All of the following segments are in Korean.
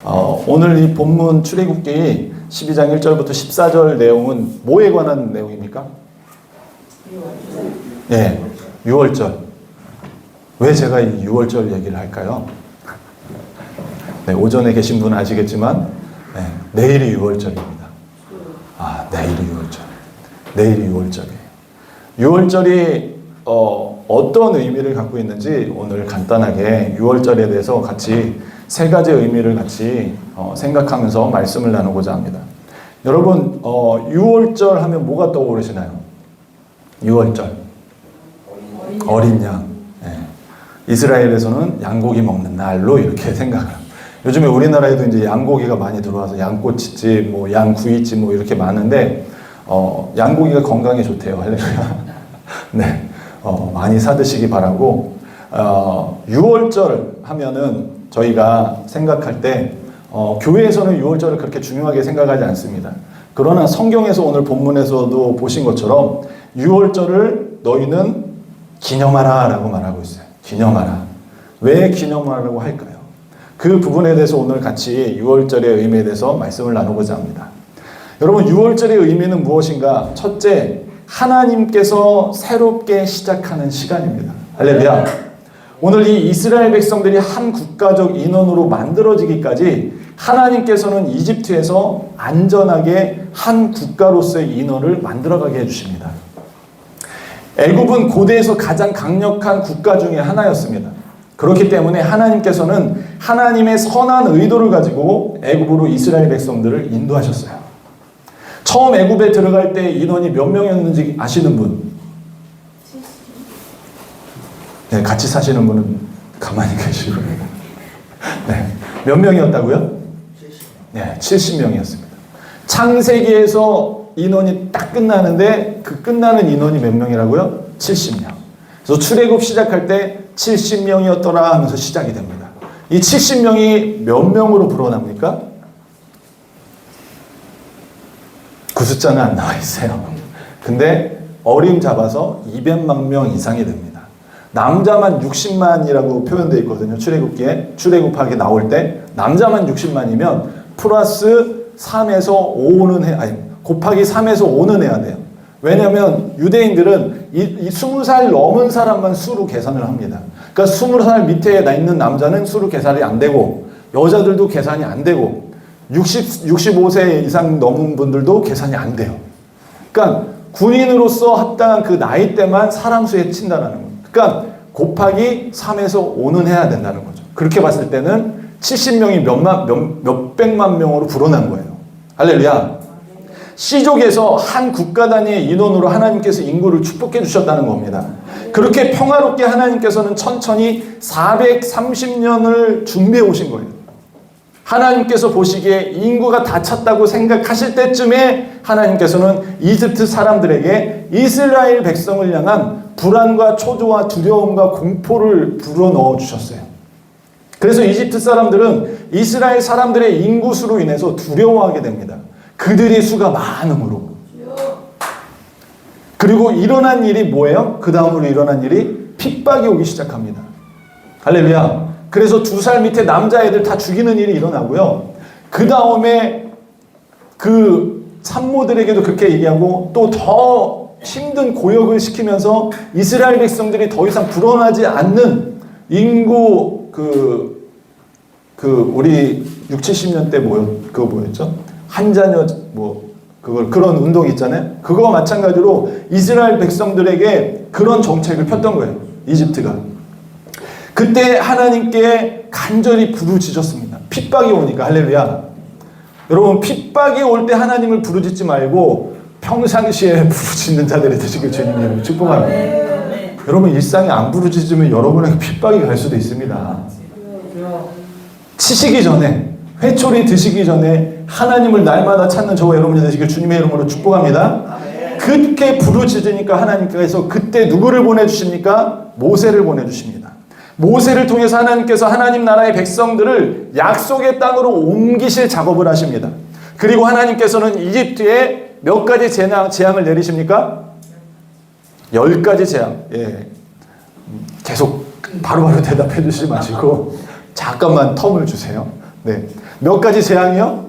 오늘 이 본문 출애굽기 12장 1절부터 14절 내용은 뭐에 관한 내용입니까? 예, 유월절. 왜 제가 이 유월절 얘기를 할까요? 네, 오전에 계신 분은 아시겠지만 내일이 유월절입니다. 내일이 유월절. 내일이 유월절이에요. 유월절이 어떤 의미를 갖고 있는지 오늘 간단하게 유월절에 대해서 같이 세 가지 의미를 같이 생각하면서 말씀을 나누고자 합니다. 여러분, 유월절 하면 뭐가 떠오르시나요? 유월절. 어린 양. 이스라엘에서는 양고기 먹는 날로 이렇게 생각을 합니다. 요즘에 우리나라에도 이제 양고기가 많이 들어와서 양꼬치집, 뭐 양구이집 뭐 이렇게 많은데, 양고기가 건강에 좋대요. 할렐루야. 네. 많이 사드시기 바라고, 6월절 하면은 저희가 생각할 때, 교회에서는 6월절을 그렇게 중요하게 생각하지 않습니다. 그러나 성경에서 오늘 본문에서도 보신 것처럼 6월절을 너희는 기념하라 라고 말하고 있어요. 기념하라. 왜 기념하라고 할까요? 그 부분에 대해서 오늘 같이 6월절의 의미에 대해서 말씀을 나누고자 합니다. 여러분, 6월절의 의미는 무엇인가? 첫째, 하나님께서 새롭게 시작하는 시간입니다. 할렐루야. 오늘 이 이스라엘 백성들이 한 국가적 인원으로 만들어지기까지 하나님께서는 이집트에서 안전하게 한 국가로서의 인원을 만들어가게 해주십니다. 애굽은 고대에서 가장 강력한 국가 중에 하나였습니다. 그렇기 때문에 하나님께서는 하나님의 선한 의도를 가지고 애굽으로 이스라엘 백성들을 인도하셨어요. 처음 애굽에 들어갈 때 인원이 몇 명이었는지 아시는 분? 네, 같이 사시는 분은 가만히 계시고. 네, 몇 명이었다고요? 네, 70명이었습니다. 창세기에서 인원이 딱 끝나는데 그 끝나는 인원이 몇 명이라고요? 70명. 그래서 출애굽 시작할 때 70명이었더라 하면서 시작이 됩니다. 이 70명이 몇 명으로 불어납니까? 그 숫자는 안 나와 있어요. 근데 어림 잡아서 200만 명 이상이 됩니다. 남자만 60만이라고 표현되어 있거든요. 출애굽기에 출애굽하게 나올 때 남자만 60만이면 플러스 3에서 5는 곱하기 3에서 5는 해야 돼요. 왜냐하면 유대인들은 이 20살 넘은 사람만 수로 계산을 합니다. 그러니까 20살 밑에 있는 남자는 수로 계산이 안 되고 여자들도 계산이 안 되고 65세 이상 넘은 분들도 계산이 안 돼요. 그러니까 군인으로서 합당한 그 나이대만 사람 수에 친다는 거예요. 그러니까 곱하기 3에서 5는 해야 된다는 거죠. 그렇게 봤을 때는 70명이 몇백만 명으로 불어난 거예요. 할렐루야. 시족에서 한 국가 단위의 인원으로 하나님께서 인구를 축복해 주셨다는 겁니다. 그렇게 평화롭게 하나님께서는 천천히 430년을 준비해 오신 거예요. 하나님께서 보시기에 인구가 다 찼다고 생각하실 때쯤에 하나님께서는 이집트 사람들에게 이스라엘 백성을 향한 불안과 초조와 두려움과 공포를 불어넣어 주셨어요. 그래서 이집트 사람들은 이스라엘 사람들의 인구수로 인해서 두려워하게 됩니다. 그들의 수가 많음으로. 그리고 일어난 일이 뭐예요? 그 다음으로 일어난 일이 핍박이 오기 시작합니다. 할렐루야. 그래서 2살 밑에 남자애들 다 죽이는 일이 일어나고요. 그 다음에 그 산모들에게도 그렇게 얘기하고 또 더 힘든 고역을 시키면서 이스라엘 백성들이 더 이상 불어나지 않는 인구 우리 6, 70년 때 그거 뭐였죠? 한자녀 그런 운동 있잖아요. 그거와 마찬가지로 이스라엘 백성들에게 그런 정책을 폈던 거예요. 이집트가. 그때 하나님께 간절히 부르짖었습니다. 핍박이 오니까. 할렐루야. 여러분, 핍박이 올 때 하나님을 부르짖지 말고 평상시에 부르짖는 자들이 되시길 주님 이름으로 축복합니다. 여러분, 일상에 안 부르짖으면 여러분에게 핍박이 갈 수도 있습니다. 치시기 전에, 회초리 드시기 전에 하나님을 날마다 찾는 저와 여러분이 되시길 주님의 이름으로 축복합니다. 그렇게 부르짖으니까 하나님께서 그때 누구를 보내주십니까? 모세를 보내주십니다. 모세를 통해서 하나님께서 하나님 나라의 백성들을 약속의 땅으로 옮기실 작업을 하십니다. 그리고 하나님께서는 이집트에 몇 가지 재앙을 내리십니까? 10가지 재앙. 예. 계속 바로바로 대답해 주시지 마시고 잠깐만 텀을 주세요. 네. 몇 가지 재앙이요?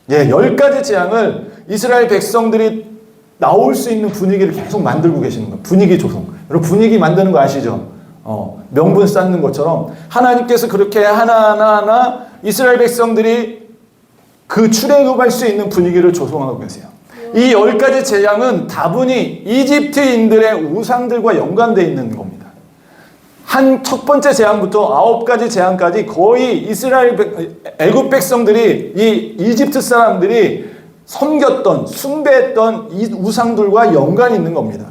예, 10가지 재앙을 이스라엘 백성들이 나올 수 있는 분위기를 계속 만들고 계시는 거예요. 분위기 조성. 여러분 분위기 만드는 거 아시죠? 명분 쌓는 것처럼 하나님께서 그렇게 하나하나 이스라엘 백성들이 그 출애굽할 수 있는 분위기를 조성하고 계세요. 이 10가지 재앙은 다분히 이집트인들의 우상들과 연관되어 있는 겁니다. 한 첫 번째 재앙부터 9가지 재앙까지 거의 애굽 백성들이 이 이집트 사람들이 섬겼던 숭배했던 이 우상들과 연관이 있는 겁니다.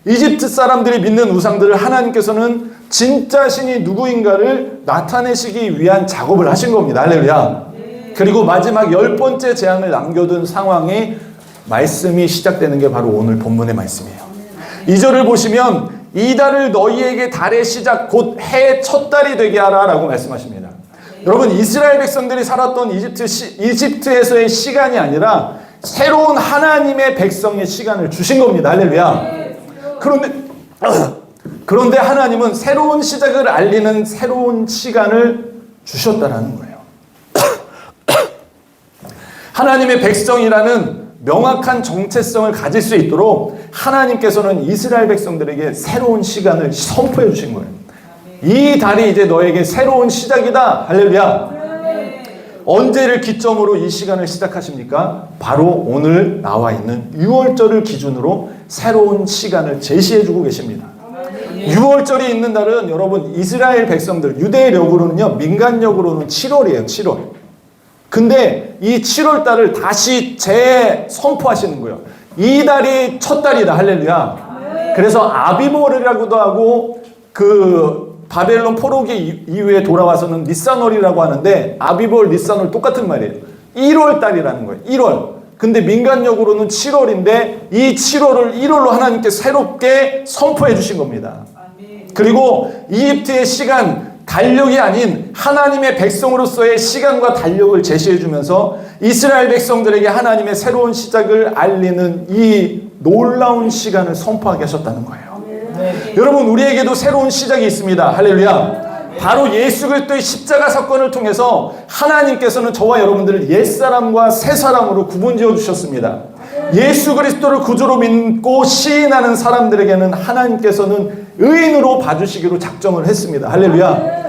이집트 사람들이 믿는 우상들을 하나님께서는 진짜 신이 누구인가를 나타내시기 위한 작업을 하신 겁니다. 할렐루야. 그리고 마지막 10번째 재앙을 남겨둔 상황이 말씀이 시작되는 게 바로 오늘 본문의 말씀이에요. 2절을 보시면 이 달을 너희에게 달의 시작 곧 해의 첫 달이 되게 하라 라고 말씀하십니다. 여러분 이스라엘 백성들이 살았던 이집트에서의 시간이 아니라 새로운 하나님의 백성의 시간을 주신 겁니다. 할렐루야. 그런데 하나님은 새로운 시작을 알리는 새로운 시간을 주셨다라는 거예요. 하나님의 백성이라는 명확한 정체성을 가질 수 있도록 하나님께서는 이스라엘 백성들에게 새로운 시간을 선포해 주신 거예요. 이 달이 이제 너에게 새로운 시작이다. 할렐루야. 언제를 기점으로 이 시간을 시작하십니까? 바로 오늘 나와 있는 6월절을 기준으로 새로운 시간을 제시해 주고 계십니다. 6월절이 있는 날은 여러분 이스라엘 백성들 유대력으로는요 민간력으로는 7월이에요. 7월. 근데 이 7월 달을 다시 재선포하시는 거예요. 이 달이 첫 달이다. 할렐루야. 그래서 아비볼이라고도 하고 그 바벨론 포로기 이후에 돌아와서는 니산월이라고 하는데 아비볼, 니산월 똑같은 말이에요. 1월 달이라는 거예요. 1월. 근데 민간력으로는 7월인데 이 7월을 1월로 하나님께 새롭게 선포해 주신 겁니다. 그리고 이집트의 시간, 달력이 아닌 하나님의 백성으로서의 시간과 달력을 제시해 주면서 이스라엘 백성들에게 하나님의 새로운 시작을 알리는 이 놀라운 시간을 선포하게 하셨다는 거예요. 여러분 우리에게도 새로운 시작이 있습니다. 할렐루야. 바로 예수 그리스도의 십자가 사건을 통해서 하나님께서는 저와 여러분들을 옛사람과 새사람으로 구분지어 주셨습니다. 예수 그리스도를 구주로 믿고 시인하는 사람들에게는 하나님께서는 의인으로 봐주시기로 작정을 했습니다. 할렐루야.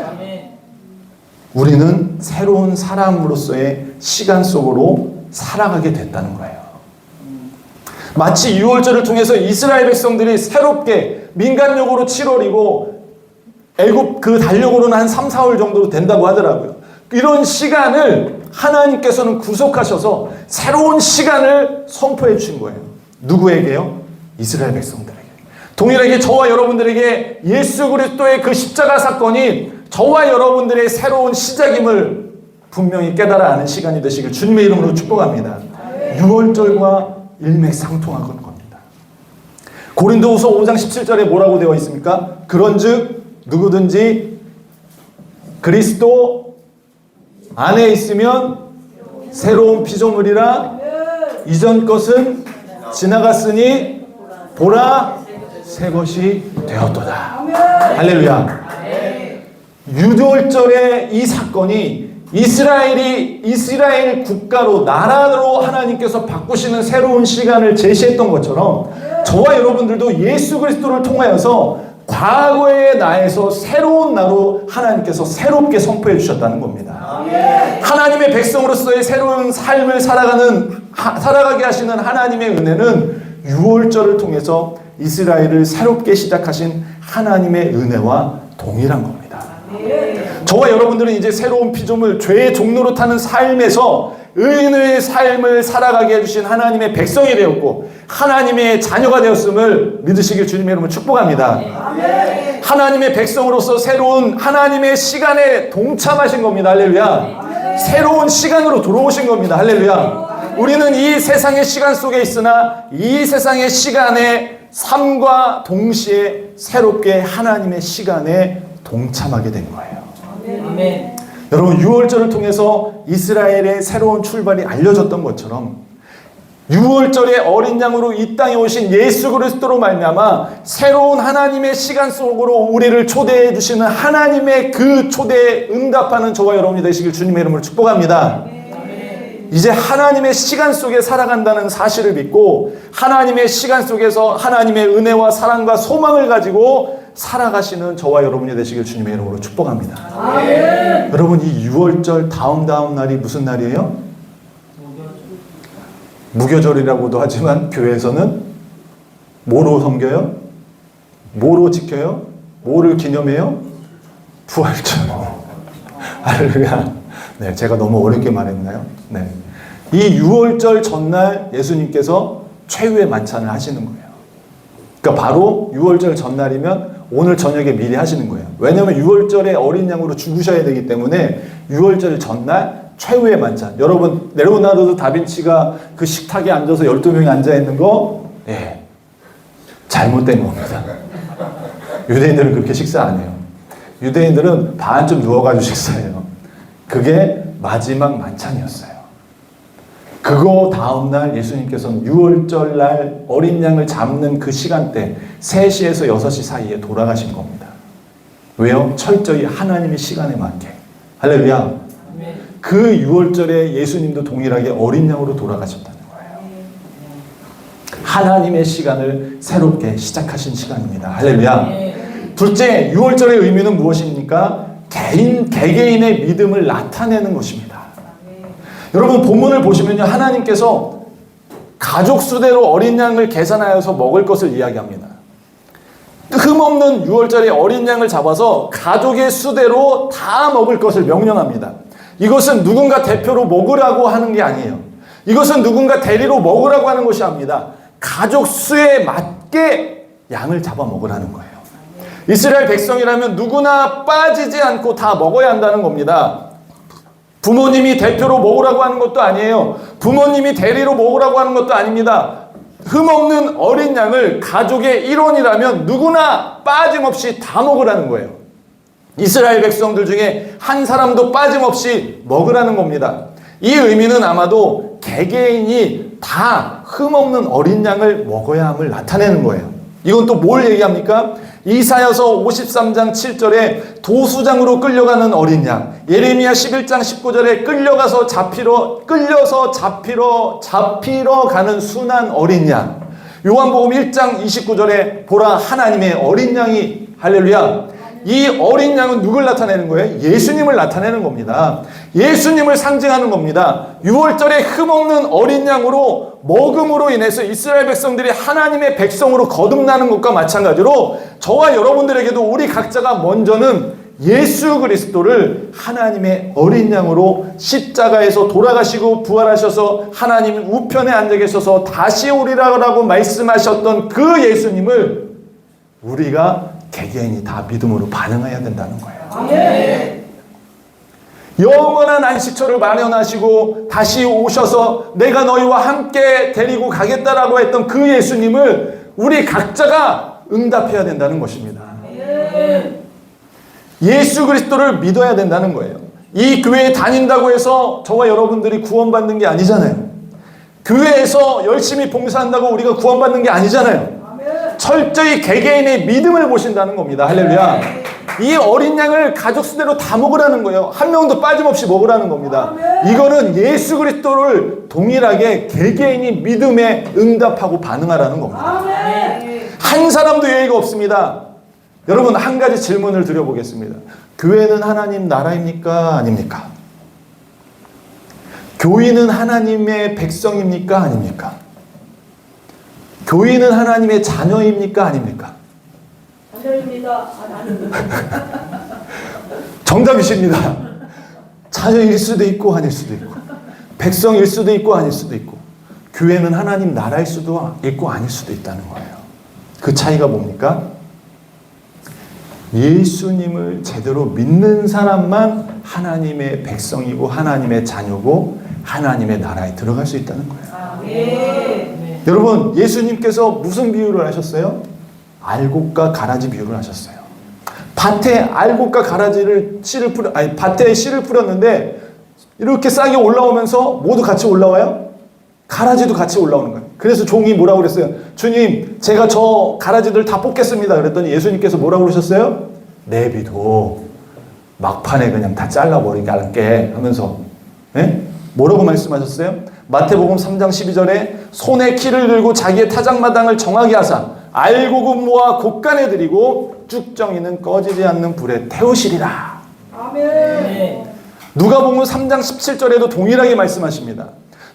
우리는 새로운 사람으로서의 시간 속으로 살아가게 됐다는 거예요. 마치 6월절을 통해서 이스라엘 백성들이 새롭게 민간력으로 7월이고 애굽 그 달력으로는 한 3, 4월 정도 된다고 하더라고요. 이런 시간을 하나님께서는 구속하셔서 새로운 시간을 선포해 주신 거예요. 누구에게요? 이스라엘 백성들에게. 동일하게 저와 여러분들에게 예수 그리스도의 그 십자가 사건이 저와 여러분들의 새로운 시작임을 분명히 깨달아 아는 시간이 되시길 주님의 이름으로 축복합니다. 6월절과 일맥상통하는 겁니다. 고린도후서 5장 17절에 뭐라고 되어 있습니까? 그런즉 누구든지 그리스도 안에 있으면 새로운 피조물이라 이전 것은 지나갔으니 보라 새 것이 되었도다. 할렐루야. 유월절의 이 사건이 이스라엘 국가로 나라로 하나님께서 바꾸시는 새로운 시간을 제시했던 것처럼 저와 여러분들도 예수 그리스도를 통하여서 과거의 나에서 새로운 나로 하나님께서 새롭게 선포해 주셨다는 겁니다. 하나님의 백성으로서의 새로운 삶을 살아가게 하시는 하나님의 은혜는 유월절을 통해서 이스라엘을 새롭게 시작하신 하나님의 은혜와 동일한 겁니다. 저와 여러분들은 이제 새로운 피조물, 죄의 종로로 타는 삶에서 의인의 삶을 살아가게 해주신 하나님의 백성이 되었고 하나님의 자녀가 되었음을 믿으시길 주님의 이름으로 축복합니다. 하나님의 백성으로서 새로운 하나님의 시간에 동참하신 겁니다. 할렐루야. 새로운 시간으로 들어오신 겁니다. 할렐루야. 우리는 이 세상의 시간 속에 있으나 이 세상의 시간의 삶과 동시에 새롭게 하나님의 시간에 동참하게 된 거예요. 아멘. 여러분 6월절을 통해서 이스라엘의 새로운 출발이 알려졌던 것처럼 유월절의 어린 양으로 이 땅에 오신 예수 그리스도로 말미암아 새로운 하나님의 시간 속으로 우리를 초대해 주시는 하나님의 그 초대에 응답하는 저와 여러분이 되시길 주님의 이름으로 축복합니다. 이제 하나님의 시간 속에 살아간다는 사실을 믿고 하나님의 시간 속에서 하나님의 은혜와 사랑과 소망을 가지고 살아가시는 저와 여러분이 되시길 주님의 이름으로 축복합니다. 여러분, 이 유월절 다음 날이 무슨 날이에요? 무교절이라고도 하지만 교회에서는 뭐로 섬겨요? 뭐로 지켜요? 뭐를 기념해요? 부활절. 할렐루야. 네, 제가 너무 어렵게 말했나요? 네. 이 유월절 전날 예수님께서 최후의 만찬을 하시는 거예요. 그러니까 바로 유월절 전날이면 오늘 저녁에 미리 하시는 거예요. 왜냐하면 유월절에 어린 양으로 죽으셔야 되기 때문에 유월절 전날 최후의 만찬. 여러분, 레오나르도 다빈치가 그 식탁에 앉아서 12명이 앉아있는 거, 예, 잘못된 겁니다. 유대인들은 그렇게 식사 안 해요. 유대인들은 반쯤 누워가지고 식사해요. 그게 마지막 만찬이었어요. 그거 다음날 예수님께서는 유월절 날 어린 양을 잡는 그 시간대 3시에서 6시 사이에 돌아가신 겁니다. 왜요? 철저히 하나님의 시간에 맞게. 할렐루야. 그 유월절에 예수님도 동일하게 어린 양으로 돌아가셨다는 거예요. 하나님의 시간을 새롭게 시작하신 시간입니다. 할렐루야. 둘째, 유월절의 의미는 무엇입니까? 개개인의 믿음을 나타내는 것입니다. 여러분, 본문을 보시면요, 하나님께서 가족 수대로 어린 양을 계산하여서 먹을 것을 이야기합니다. 흠없는 유월절에 어린 양을 잡아서 가족의 수대로 다 먹을 것을 명령합니다. 이것은 누군가 대표로 먹으라고 하는 게 아니에요. 이것은 누군가 대리로 먹으라고 하는 것이 아닙니다. 가족 수에 맞게 양을 잡아 먹으라는 거예요. 이스라엘 백성이라면 누구나 빠지지 않고 다 먹어야 한다는 겁니다. 부모님이 대표로 먹으라고 하는 것도 아니에요. 부모님이 대리로 먹으라고 하는 것도 아닙니다. 흠없는 어린 양을 가족의 일원이라면 누구나 빠짐없이 다 먹으라는 거예요. 이스라엘 백성들 중에 한 사람도 빠짐없이 먹으라는 겁니다. 이 의미는 아마도 개개인이 다 흠없는 어린 양을 먹어야 함을 나타내는 거예요. 이건 또 뭘 얘기합니까? 이사야서 53장 7절에 도수장으로 끌려가는 어린 양, 예레미야 11장 19절에 끌려서 잡히러 가는 순한 어린 양, 요한복음 1장 29절에 보라 하나님의 어린 양이, 할렐루야. 이 어린 양은 누굴 나타내는 거예요? 예수님을 나타내는 겁니다. 예수님을 상징하는 겁니다. 유월절에 흠없는 어린 양으로 먹음으로 인해서 이스라엘 백성들이 하나님의 백성으로 거듭나는 것과 마찬가지로 저와 여러분들에게도 우리 각자가 먼저는 예수 그리스도를 하나님의 어린 양으로 십자가에서 돌아가시고 부활하셔서 하나님 우편에 앉아 계셔서 다시 오리라고 말씀하셨던 그 예수님을 우리가 개개인이 다 믿음으로 반응해야 된다는 거예요. 아멘. 영원한 안식처를 마련하시고 다시 오셔서 내가 너희와 함께 데리고 가겠다라고 했던 그 예수님을 우리 각자가 응답해야 된다는 것입니다. 아멘. 예수 그리스도를 믿어야 된다는 거예요. 이 교회에 다닌다고 해서 저와 여러분들이 구원받는 게 아니잖아요. 교회에서 열심히 봉사한다고 우리가 구원받는 게 아니잖아요. 철저히 개개인의 믿음을 보신다는 겁니다. 할렐루야. 이 어린 양을 가족 수대로 다 먹으라는 거예요. 한 명도 빠짐없이 먹으라는 겁니다. 이거는 예수 그리스도를 동일하게 개개인이 믿음에 응답하고 반응하라는 겁니다. 한 사람도 예의가 없습니다. 여러분, 한 가지 질문을 드려보겠습니다. 교회는 하나님 나라입니까? 아닙니까? 교인은 하나님의 백성입니까? 아닙니까? 교인은 하나님의 자녀입니까? 아닙니까? 자녀입니다. 정답이십니다. 자녀일 수도 있고 아닐 수도 있고, 백성일 수도 있고 아닐 수도 있고, 교회는 하나님 나라일 수도 있고 아닐 수도 있다는 거예요. 그 차이가 뭡니까? 예수님을 제대로 믿는 사람만 하나님의 백성이고 하나님의 자녀고 하나님의 나라에 들어갈 수 있다는 거예요. 여러분, 예수님께서 무슨 비유를 하셨어요? 알곡과 가라지 비유를 하셨어요. 밭에 알곡과 가라지를 밭에 씨를 뿌렸는데 이렇게 싹이 올라오면서 모두 같이 올라와요? 가라지도 같이 올라오는 거예요. 그래서 종이 뭐라고 그랬어요? 주님, 제가 저 가라지들 다 뽑겠습니다. 그랬더니 예수님께서 뭐라고 그러셨어요? 내비도 막판에 그냥 다 잘라버리게 하면서, 예? 뭐라고 말씀하셨어요? 마태복음 3장 12절에 손에 키를 들고 자기의 타작마당을 정하게 하사 알곡은 모아 곳간에 들이고 쭉정이는 꺼지지 않는 불에 태우시리라. 아멘. 누가복음 3장 17절에도 동일하게 말씀하십니다.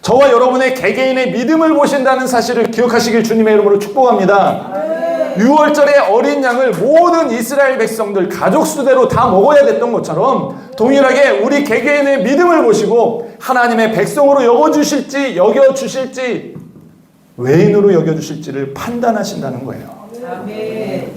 저와 여러분의 개개인의 믿음을 보신다는 사실을 기억하시길 주님의 이름으로 축복합니다. 6월절에 어린 양을 모든 이스라엘 백성들 가족 수대로 다 먹어야 됐던 것처럼 동일하게 우리 개개인의 믿음을 보시고 하나님의 백성으로 여겨주실지 외인으로 여겨주실지를 판단하신다는 거예요. 아멘.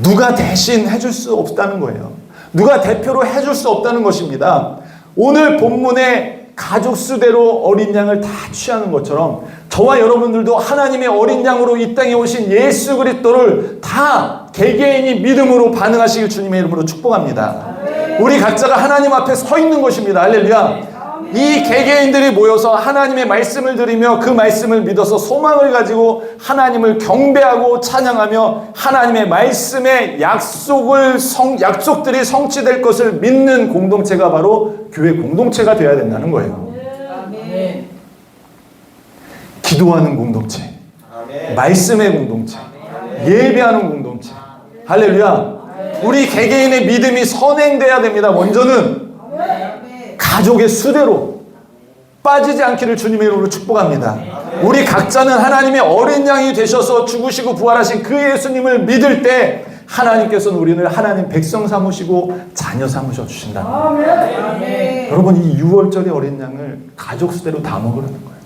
누가 대신 해줄 수 없다는 거예요. 누가 대표로 해줄 수 없다는 것입니다. 오늘 본문에 가족 수대로 어린 양을 다 취하는 것처럼 저와 여러분들도 하나님의 어린 양으로 이 땅에 오신 예수 그리스도를 다 개개인이 믿음으로 반응하시길 주님의 이름으로 축복합니다. 우리 각자가 하나님 앞에 서 있는 것입니다. 할렐루야. 이 개개인들이 모여서 하나님의 말씀을 들으며 그 말씀을 믿어서 소망을 가지고 하나님을 경배하고 찬양하며 하나님의 말씀의 약속들이 성취될 것을 믿는 공동체가 바로 교회 공동체가 되어야 된다는 거예요. 아멘. 기도하는 공동체, 말씀의 공동체, 예배하는 공동체. 할렐루야. 우리 개개인의 믿음이 선행돼야 됩니다. 먼저는 가족의 수대로 빠지지 않기를 주님의 이름으로 축복합니다. 우리 각자는 하나님의 어린 양이 되셔서 죽으시고 부활하신 그 예수님을 믿을 때 하나님께서는 우리를 하나님 백성 삼으시고 자녀 삼으셔 주신다. 아멘. 여러분, 이 6월절의 어린 양을 가족 수대로 다 먹으라는 거예요.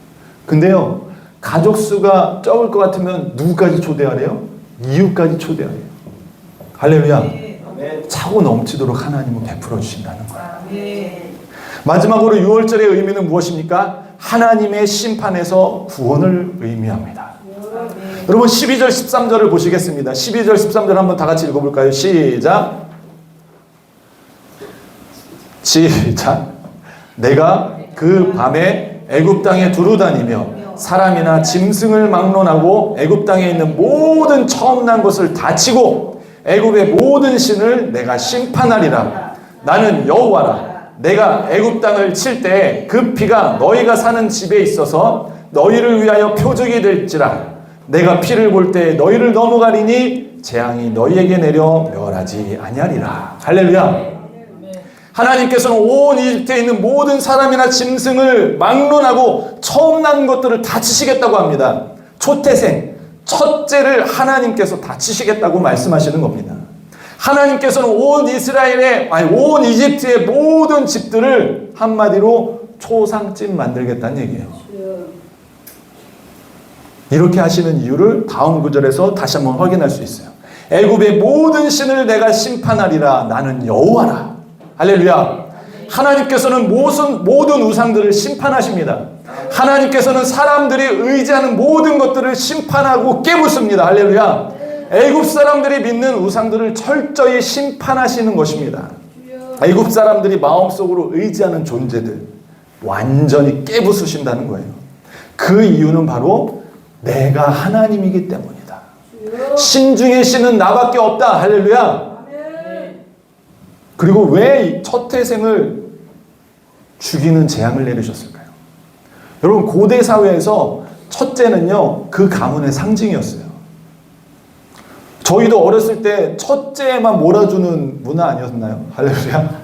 근데요, 가족 수가 적을 것 같으면 누구까지 초대하래요? 이웃까지 초대하래요. 할렐루야. 차고 넘치도록 하나님은 베풀어 주신다는 거예요. 아멘. 마지막으로 6월절의 의미는 무엇입니까? 하나님의 심판에서 구원을 의미합니다. 여러분 12절 13절을 보시겠습니다. 12절 13절 한번 다 같이 읽어볼까요? 시작. 내가 그 밤에 애굽 땅에 두루다니며 사람이나 짐승을 막론하고 애굽 땅에 있는 모든 처음 난 것을 다 치고 애굽의 모든 신을 내가 심판하리라. 나는 여호와라. 내가 애굽 땅을 칠 때 그 피가 너희가 사는 집에 있어서 너희를 위하여 표적이 될지라. 내가 피를 볼 때 너희를 넘어가리니 재앙이 너희에게 내려 멸하지 아니하리라. 할렐루야. 하나님께서는 온 이집트에 있는 모든 사람이나 짐승을 막론하고 처음 난 것들을 다 치시겠다고 합니다. 초태생, 첫째를 하나님께서 다 치시겠다고 말씀하시는 겁니다. 하나님께서는 온 이집트의 모든 집들을 한마디로 초상집 만들겠다는 얘기예요. 이렇게 하시는 이유를 다음 구절에서 다시 한번 확인할 수 있어요. 애굽의 모든 신을 내가 심판하리라. 나는 여호와라. 할렐루야. 하나님께서는 모든 우상들을 심판하십니다. 하나님께서는 사람들이 의지하는 모든 것들을 심판하고 깨부숩니다. 할렐루야. 애굽 사람들이 믿는 우상들을 철저히 심판하시는 것입니다. 애굽 사람들이 마음속으로 의지하는 존재들 완전히 깨부수신다는 거예요. 그 이유는 바로 내가 하나님이기 때문이다. 신 중에 신은 나밖에 없다. 할렐루야. 그리고 왜 첫 태생을 죽이는 재앙을 내리셨을까요? 여러분, 고대 사회에서 첫째는요, 그 가문의 상징이었어요. 저희도 어렸을 때 첫째만 몰아주는 문화 아니었나요? 할렐루야.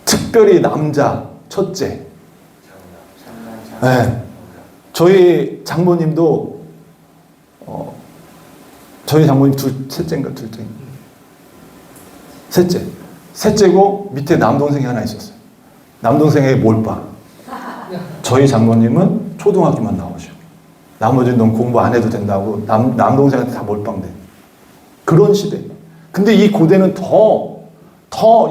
특별히 남자 첫째. 네. 저희 장모님도 저희 장모님 셋째인가 둘째. 셋째고 밑에 남동생이 하나 있었어요. 남동생에게 몰빵. 저희 장모님은 초등학교만 나오셔. 나머지는 넌 공부 안 해도 된다고 남동생한테 다 몰빵돼. 그런 시대. 근데 이 고대는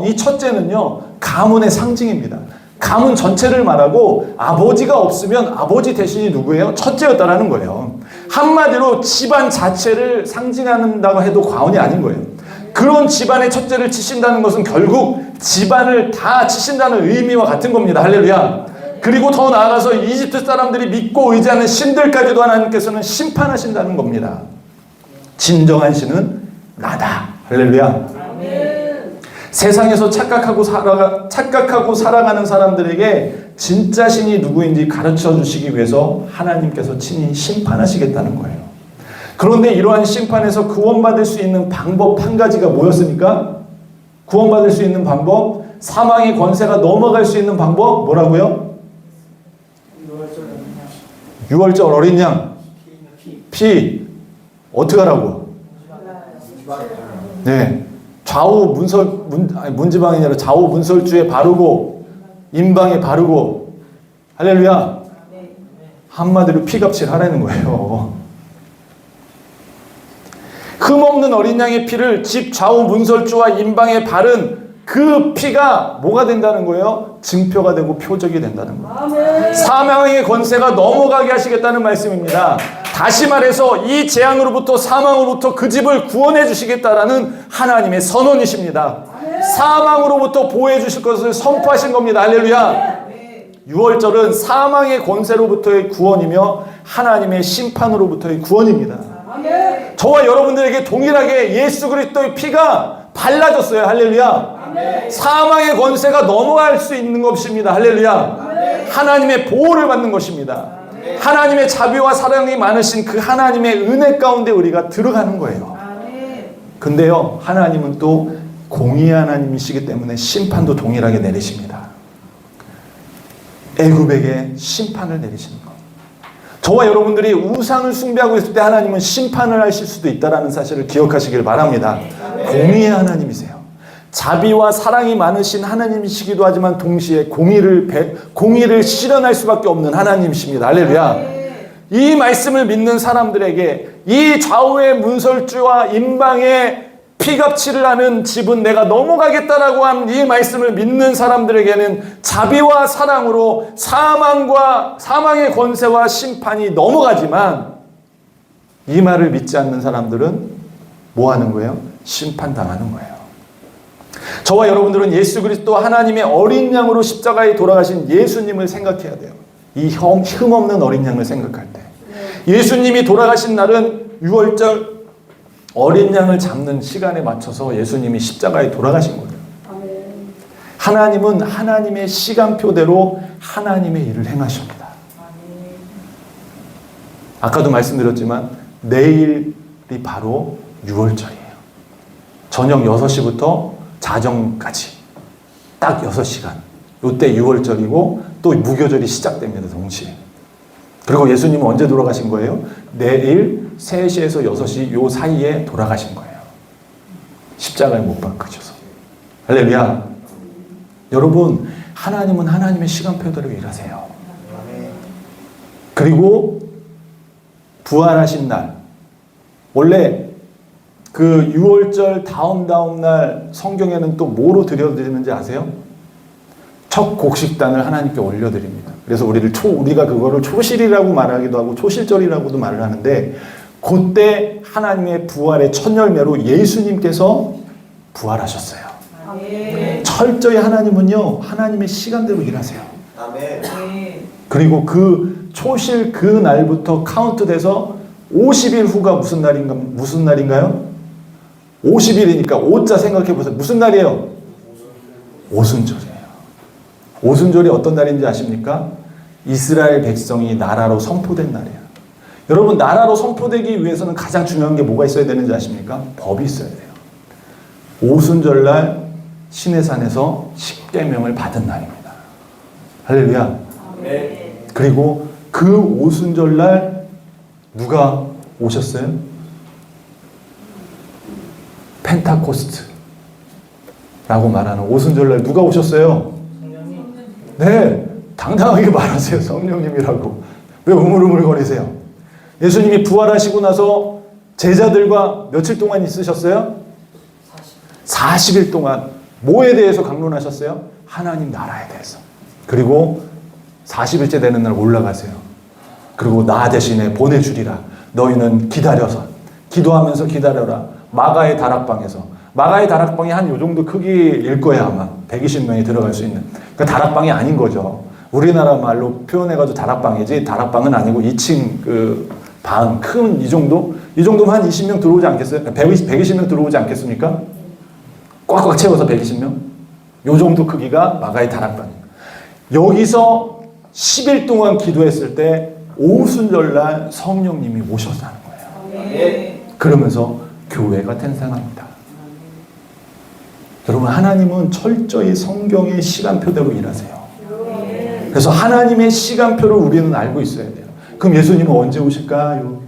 이 첫째는요, 가문의 상징입니다. 가문 전체를 말하고 아버지가 없으면 아버지 대신이 누구예요? 첫째였다라는 거예요. 한마디로 집안 자체를 상징한다고 해도 과언이 아닌 거예요. 그런 집안의 첫째를 치신다는 것은 결국 집안을 다 치신다는 의미와 같은 겁니다. 할렐루야. 그리고 더 나아가서 이집트 사람들이 믿고 의지하는 신들까지도 하나님께서는 심판하신다는 겁니다. 진정한 신은 나다. 할렐루야. 세상에서 착각하고 살아가는 사람들에게 진짜 신이 누구인지 가르쳐 주시기 위해서 하나님께서 친히 심판하시겠다는 거예요. 그런데 이러한 심판에서 구원받을 수 있는 방법 한 가지가 뭐였습니까? 구원받을 수 있는 방법, 사망의 권세가 넘어갈 수 있는 방법, 뭐라고요? 6월절 어린 양, 피, 어떻게 하라고? 네. 좌우 문지방이 아니라 좌우 문설주에 바르고 임방에 바르고 할렐루야. 한마디로 피값을 하라는 거예요. 흠없는 어린 양의 피를 집 좌우 문설주와 임방에 바른 그 피가 뭐가 된다는 거예요? 증표가 되고 표적이 된다는 거예요. 사망의 권세가 넘어가게 하시겠다는 말씀입니다. 다시 말해서 이 재앙으로부터 사망으로부터 그 집을 구원해 주시겠다라는 하나님의 선언이십니다. 사망으로부터 보호해 주실 것을 선포하신 겁니다. 할렐루야. 6월절은 사망의 권세로부터의 구원이며 하나님의 심판으로부터의 구원입니다. 저와 여러분들에게 동일하게 예수 그리스도의 피가 발라졌어요. 할렐루야. 사망의 권세가 넘어갈 수 있는 것입니다. 할렐루야. 하나님의 보호를 받는 것입니다. 하나님의 자비와 사랑이 많으신 그 하나님의 은혜 가운데 우리가 들어가는 거예요. 근데요, 하나님은 또 공의의 하나님이시기 때문에 심판도 동일하게 내리십니다. 애굽에게 심판을 내리시는 것. 저와 여러분들이 우상을 숭배하고 있을 때 하나님은 심판을 하실 수도 있다는 사실을 기억하시길 바랍니다. 공의의 하나님이세요. 자비와 사랑이 많으신 하나님이시기도 하지만 동시에 공의를 실현할 수밖에 없는 하나님이십니다. 할렐루야. 이 말씀을 믿는 사람들에게 이 좌우의 문설주와 임방의 피값치를 하는 집은 내가 넘어가겠다라고 한 이 말씀을 믿는 사람들에게는 자비와 사랑으로 사망의 권세와 심판이 넘어가지만 이 말을 믿지 않는 사람들은 뭐 하는 거예요? 심판당하는 거예요. 저와 여러분들은 예수 그리스도 하나님의 어린 양으로 십자가에 돌아가신 예수님을 생각해야 돼요. 이 흠없는 어린 양을 생각할 때. 예수님이 돌아가신 날은 6월절 어린 양을 잡는 시간에 맞춰서 예수님이 십자가에 돌아가신 거예요. 하나님은 하나님의 시간표대로 하나님의 일을 행하십니다. 아까도 말씀드렸지만 내일이 바로 6월절이에요. 저녁 6시부터 자정까지 딱 6시간. 이때 6월절이고 또 무교절이 시작됩니다. 동시에. 그리고 예수님은 언제 돌아가신 거예요? 내일 3시에서 6시 요 사이에 돌아가신 거예요. 십자가에 못 박히셔서. 할렐루야. 여러분, 하나님은 하나님의 시간표대로 일하세요. 그리고 부활하신 날, 원래 그 6월절 다음 날 성경에는 또 뭐로 드려드리는지 아세요? 첫 곡식단을 하나님께 올려드립니다. 그래서 우리가 그거를 초실이라고 말하기도 하고 초실절이라고도 말을 하는데, 그때 하나님의 부활의 첫 열매로 예수님께서 부활하셨어요. 철저히 하나님은요, 하나님의 시간대로 일하세요. 그리고 그 초실 그 날부터 카운트돼서 50일 후가 무슨 날인가요? 50일이니까 5자 생각해 보세요. 무슨 날이에요? 오순절이에요. 오순절이 어떤 날인지 아십니까? 이스라엘 백성이 나라로 선포된 날이에요. 여러분, 나라로 선포되기 위해서는 가장 중요한 게 뭐가 있어야 되는지 아십니까? 법이 있어야 돼요. 오순절날 시내산에서 십계명을 받은 날입니다. 할렐루야. 그리고 그 오순절날 누가 오셨어요? 펜타코스트라고 말하는 오순절날 누가 오셨어요? 네, 당당하게 말하세요. 성령님이라고. 왜 우물우물거리세요? 예수님이 부활하시고 나서 제자들과 며칠 동안 있으셨어요? 40일 동안 뭐에 대해서 강론하셨어요? 하나님 나라에 대해서. 그리고 40일째 되는 날 올라가세요. 그리고 나 대신에 보내주리라. 너희는 기다려서 기도하면서 기다려라. 마가의 다락방에서. 마가의 다락방이 한 요 정도 크기일 거예요. 아마 120명이 들어갈 수 있는. 그 다락방이 아닌 거죠. 우리나라 말로 표현해가지고 다락방이지, 다락방은 아니고 2층 그 방, 큰 이 정도면 한 20명 들어오지 않겠어요? 120명 들어오지 않겠습니까? 꽉꽉 채워서 120명? 요 정도 크기가 마가의 다락방이에요. 여기서 10일 동안 기도했을 때 오순절날 성령님이 오셨다는 거예요. 아멘. 그러면서 교회가 탄생합니다. 여러분, 하나님은 철저히 성경의 시간표대로 일하세요. 그래서 하나님의 시간표를 우리는 알고 있어야 돼요. 그럼 예수님은 언제 오실까요?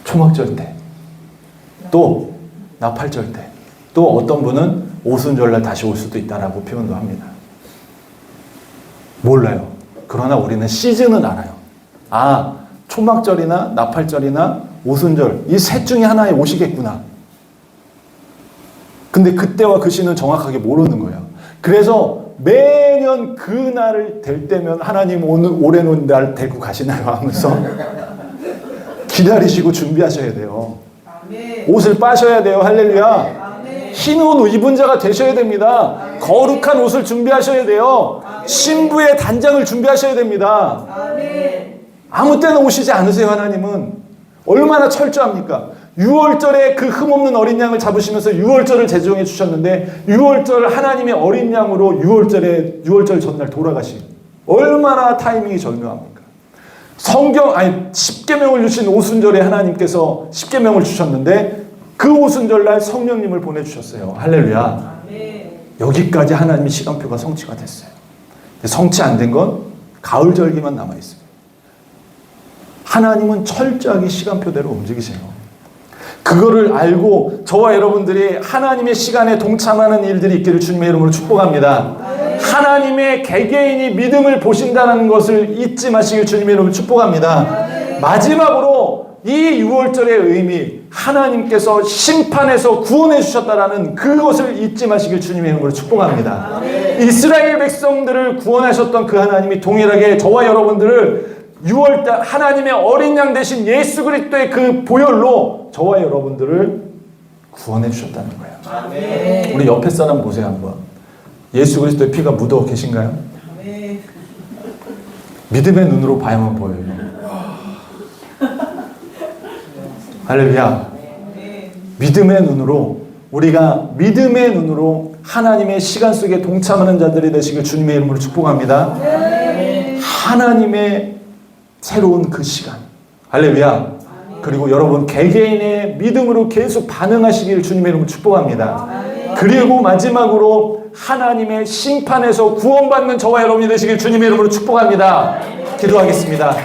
초막절 때, 또 나팔절 때, 또 어떤 분은 오순절날 다시 올 수도 있다라고 표현도 합니다. 몰라요. 그러나 우리는 시즌은 알아요. 아, 초막절이나 나팔절이나 오순절, 이 셋 중에 하나에 오시겠구나. 근데 그때와 그 시는 정확하게 모르는 거예요. 그래서 매년 그 날을 될 때면 하나님 오늘 올해는 날 데리고 가시나요? 하면서 기다리시고 준비하셔야 돼요. 아멘. 옷을 빠셔야 돼요. 할렐루야. 아멘. 흰 옷 입은 자가 되셔야 됩니다. 거룩한 옷을 준비하셔야 돼요. 신부의 단장을 준비하셔야 됩니다. 아멘. 아무 때나 오시지 않으세요. 하나님은 얼마나 철저합니까? 6월절에 그 흠없는 어린 양을 잡으시면서 6월절을 제정해 주셨는데 6월절 하나님의 어린 양으로 6월절 전날 돌아가신, 얼마나 타이밍이 절묘합니까? 성경, 아니 10계명을 주신 오순절에 하나님께서 10계명을 주셨는데 그 오순절날 성령님을 보내주셨어요. 할렐루야. 아멘. 여기까지 하나님의 시간표가 성취가 됐어요. 성취 안 된 건 가을절기만 남아있어요. 하나님은 철저하게 시간표대로 움직이세요. 그거를 알고 저와 여러분들이 하나님의 시간에 동참하는 일들이 있기를 주님의 이름으로 축복합니다. 하나님의 개개인이 믿음을 보신다는 것을 잊지 마시길 주님의 이름으로 축복합니다. 마지막으로 이 6월절의 의미, 하나님께서 심판에서 구원해 주셨다라는 그것을 잊지 마시길 주님의 이름으로 축복합니다. 이스라엘 백성들을 구원하셨던 그 하나님이 동일하게 저와 여러분들을 6월달 하나님의 어린 양 대신 예수 그리스도의 그 보혈로 저와 여러분들을 구원해 주셨다는 거예요. 아멘. 우리 옆에 사람 보세요 한번. 예수 그리스도의 피가 묻어 계신가요? 아멘. 믿음의 눈으로 봐야만 보여요. 할렐루야. 믿음의 눈으로, 우리가 믿음의 눈으로 하나님의 시간 속에 동참하는 자들이 되시길 주님의 이름으로 축복합니다. 하나님의 새로운 그 시간. 할렐루야. 그리고 여러분 개개인의 믿음으로 계속 반응하시길 주님의 이름으로 축복합니다. 그리고 마지막으로 하나님의 심판에서 구원받는 저와 여러분이 되시길 주님의 이름으로 축복합니다. 기도하겠습니다.